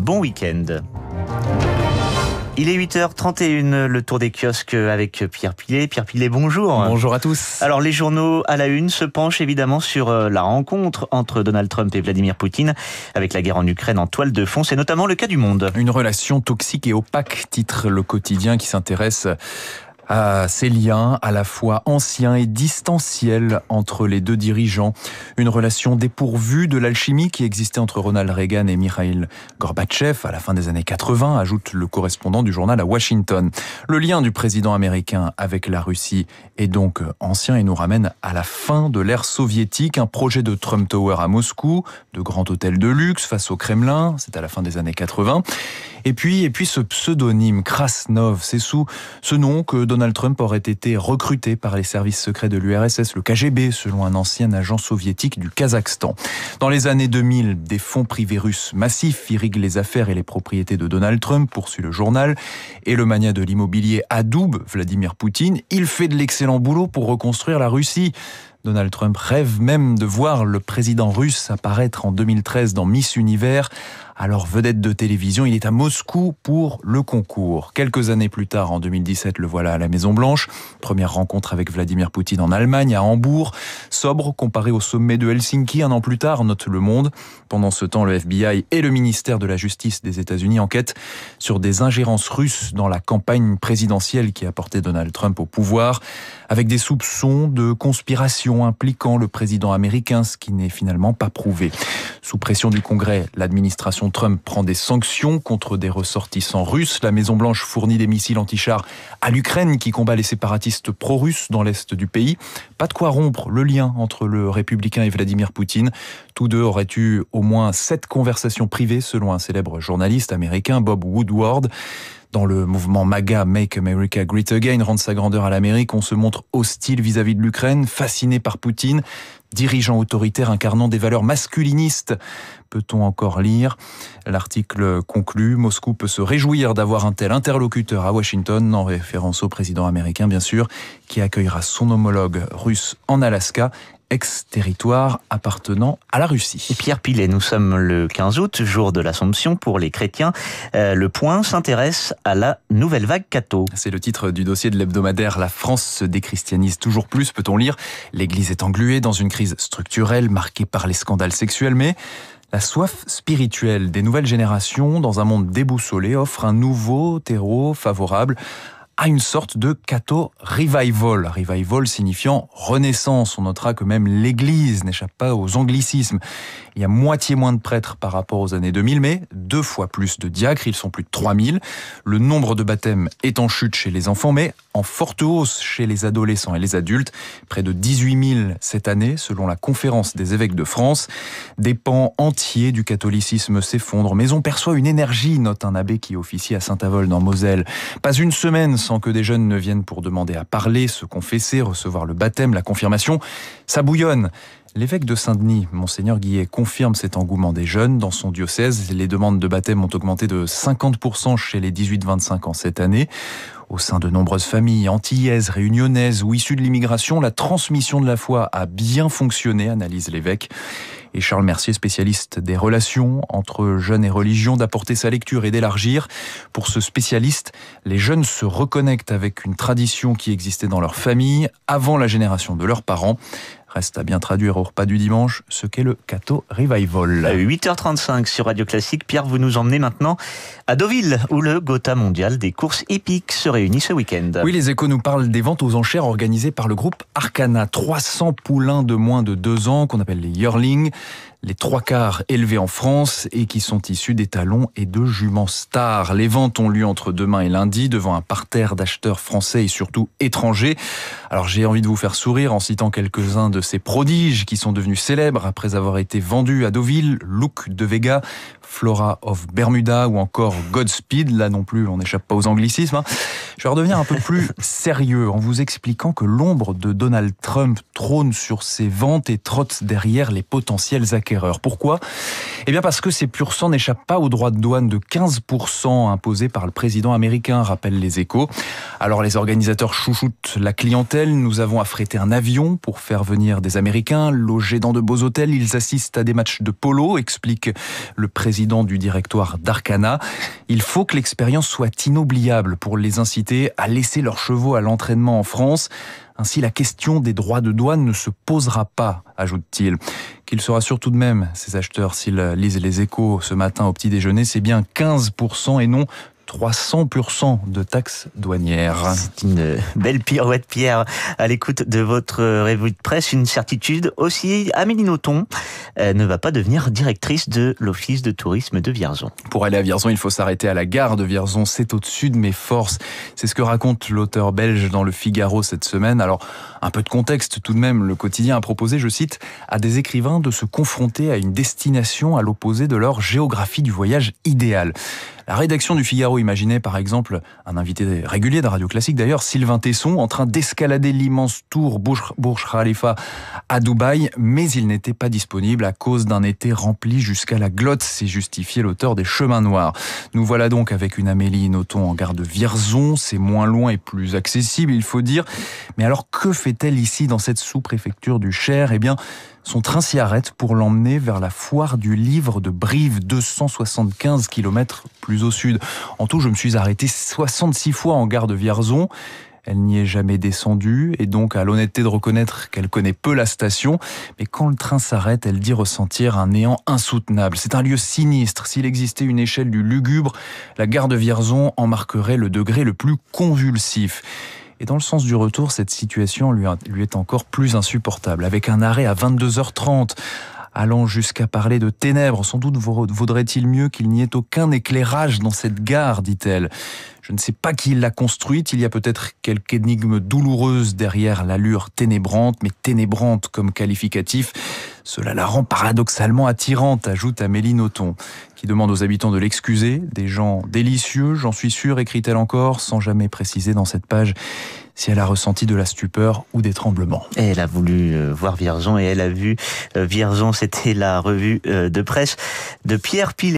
bon week-end. Il est 8h31, le tour des kiosques avec Pierre Pillet. Pierre Pillet, bonjour. Bonjour à tous. Alors les journaux à la une se penchent évidemment sur la rencontre entre Donald Trump et Vladimir Poutine avec la guerre en Ukraine en toile de fond. C'est notamment le cas du Monde. Une relation toxique et opaque, titre Le Quotidien, qui s'intéresse à ces liens à la fois anciens et distanciels entre les deux dirigeants. Une relation dépourvue de l'alchimie qui existait entre Ronald Reagan et Mikhaïl Gorbatchev à la fin des années 80, ajoute le correspondant du journal à Washington. Le lien du président américain avec la Russie est donc ancien et nous ramène à la fin de l'ère soviétique. Un projet de Trump Tower à Moscou, de grands hôtels de luxe face au Kremlin, c'est à la fin des années 80. Et puis ce pseudonyme Krasnov, c'est sous ce nom que Donald Trump aurait été recruté par les services secrets de l'URSS, le KGB, selon un ancien agent soviétique du Kazakhstan. Dans les années 2000, des fonds privés russes massifs irriguent les affaires et les propriétés de Donald Trump, poursuit le journal. Et le magnat de l'immobilier adoube Vladimir Poutine. Il fait de l'excellent boulot pour reconstruire la Russie. Donald Trump rêve même de voir le président russe apparaître en 2013 dans Miss Univers. Alors vedette de télévision, il est à Moscou pour le concours. Quelques années plus tard, en 2017, le voilà à la Maison-Blanche. Première rencontre avec Vladimir Poutine en Allemagne, à Hambourg. Sobre comparé au sommet de Helsinki un an plus tard, note Le Monde. Pendant ce temps, le FBI et le ministère de la Justice des États-Unis enquêtent sur des ingérences russes dans la campagne présidentielle qui a porté Donald Trump au pouvoir, avec des soupçons de conspiration impliquant le président américain, ce qui n'est finalement pas prouvé. Sous pression du Congrès, l'administration Trump prend des sanctions contre des ressortissants russes. La Maison-Blanche fournit des missiles anti-chars à l'Ukraine qui combat les séparatistes pro-russes dans l'est du pays. Pas de quoi rompre le lien entre le républicain et Vladimir Poutine. Tous deux auraient eu au moins 7 conversations privées selon un célèbre journaliste américain, Bob Woodward. Dans le mouvement MAGA, Make America Great Again, rendre sa grandeur à l'Amérique, on se montre hostile vis-à-vis de l'Ukraine, fasciné par Poutine, dirigeant autoritaire incarnant des valeurs masculinistes. Peut-on encore lire ? L'article conclut, Moscou peut se réjouir d'avoir un tel interlocuteur à Washington, en référence au président américain bien sûr, qui accueillera son homologue russe en Alaska, ex-territoire appartenant à la Russie. Et Pierre Pillet, nous sommes le 15 août, jour de l'Assomption pour les chrétiens. Le Point s'intéresse à la nouvelle vague catho. C'est le titre du dossier de l'hebdomadaire. La France se déchristianise toujours plus, peut-on lire. L'Église est engluée dans une crise structurelle marquée par les scandales sexuels, mais la soif spirituelle des nouvelles générations dans un monde déboussolé offre un nouveau terreau favorable à une sorte de catho revival. Revival signifiant renaissance. On notera que même l'Église n'échappe pas aux anglicismes. Il y a moitié moins de prêtres par rapport aux années 2000, mais 2 fois plus de diacres. Ils sont plus de 3000. Le nombre de baptêmes est en chute chez les enfants, mais en forte hausse chez les adolescents et les adultes. Près de 18 000 cette année, selon la Conférence des évêques de France. Des pans entiers du catholicisme s'effondrent, mais on perçoit une énergie, note un abbé qui officie à Saint-Avold en Moselle. Pas une semaine sans que des jeunes ne viennent pour demander à parler, se confesser, recevoir le baptême, la confirmation. Ça bouillonne. L'évêque de Saint-Denis, Monseigneur Guillet, confirme cet engouement des jeunes. Dans son diocèse, les demandes de baptême ont augmenté de 50% chez les 18-25 ans cette année. Au sein de nombreuses familles antillaises, réunionnaises ou issues de l'immigration, la transmission de la foi a bien fonctionné, analyse l'évêque. Et Charles Mercier, spécialiste des relations entre jeunes et religion, d'apporter sa lecture et d'élargir. Pour ce spécialiste, les jeunes se reconnectent avec une tradition qui existait dans leur famille avant la génération de leurs parents. Reste à bien traduire au repas du dimanche ce qu'est le catho revival. 8h35 sur Radio Classique. Pierre, vous nous emmenez maintenant à Deauville, où le Gotha mondial des courses hippiques se réunit ce week-end. Oui, les Échos nous parlent des ventes aux enchères organisées par le groupe Arcana. 300 poulains de moins de 2 ans, qu'on appelle les yearlings. Les 3/4 élevés en France et qui sont issus d'étalons et de juments stars. Les ventes ont lieu entre demain et lundi devant un parterre d'acheteurs français et surtout étrangers. Alors j'ai envie de vous faire sourire en citant quelques-uns de ces prodiges qui sont devenus célèbres après avoir été vendus à Deauville. Look de Vega, Flora of Bermuda ou encore Godspeed. Là non plus, on n'échappe pas aux anglicismes. Je vais redevenir un peu plus sérieux en vous expliquant que l'ombre de Donald Trump trône sur ses ventes et trotte derrière les potentiels acquéreurs. Pourquoi ? Eh bien parce que ces pur sang n'échappent pas aux droits de douane de 15% imposés par le président américain, rappellent les Échos. Alors les organisateurs chouchoutent la clientèle. Nous avons affrété un avion pour faire venir des Américains, logés dans de beaux hôtels. Ils assistent à des matchs de polo, explique le président du directoire d'Arcana. Il faut que l'expérience soit inoubliable pour les inciter à laisser leurs chevaux à l'entraînement en France. Ainsi, la question des droits de douane ne se posera pas, ajoute-t-il. Qu'il sera sûr tout de même, ces acheteurs, s'ils lisent les Échos ce matin au petit déjeuner, c'est bien 15% et non 300% de taxes douanières. C'est une belle pirouette, Pierre, à l'écoute de votre revue de presse. Une certitude aussi, Amélie Nothomb ne va pas devenir directrice de l'Office de tourisme de Vierzon. Pour aller à Vierzon, il faut s'arrêter à la gare de Vierzon. C'est au-dessus de mes forces. C'est ce que raconte l'auteur belge dans Le Figaro cette semaine. Alors, un peu de contexte tout de même. Le quotidien a proposé, je cite, à des écrivains de se confronter à une destination à l'opposé de leur géographie du voyage idéal. La rédaction du Figaro imaginait par exemple un invité régulier de Radio Classique d'ailleurs, Sylvain Tesson, en train d'escalader l'immense tour Burj Khalifa à Dubaï, mais il n'était pas disponible à cause d'un été rempli jusqu'à la glotte, s'est justifié l'auteur des Chemins Noirs. Nous voilà donc avec une Amélie Nothomb en gare de Vierzon, c'est moins loin et plus accessible, il faut dire. Mais alors que fait-elle ici dans cette sous-préfecture du Cher ? Eh bien, son train s'y arrête pour l'emmener vers la foire du livre de Brive, 275 km plus au sud. En tout, je me suis arrêté 66 fois en gare de Vierzon. Elle n'y est jamais descendue et donc a l'honnêteté de reconnaître qu'elle connaît peu la station. Mais quand le train s'arrête, elle dit ressentir un néant insoutenable. C'est un lieu sinistre. S'il existait une échelle du lugubre, la gare de Vierzon en marquerait le degré le plus convulsif. Et dans le sens du retour, cette situation lui est encore plus insupportable, avec un arrêt à 22h30, allant jusqu'à parler de ténèbres. Sans doute vaudrait-il mieux qu'il n'y ait aucun éclairage dans cette gare, dit-elle. Je ne sais pas qui l'a construite, il y a peut-être quelque énigme douloureuse derrière l'allure ténébrante, mais ténébrante comme qualificatif. Cela la rend paradoxalement attirante, ajoute Amélie Nothomb, qui demande aux habitants de l'excuser. Des gens délicieux, j'en suis sûr, écrit-elle encore, sans jamais préciser dans cette page si elle a ressenti de la stupeur ou des tremblements. Et elle a voulu voir Vierzon et elle a vu Vierzon. C'était la revue de presse de Pierre Pillet.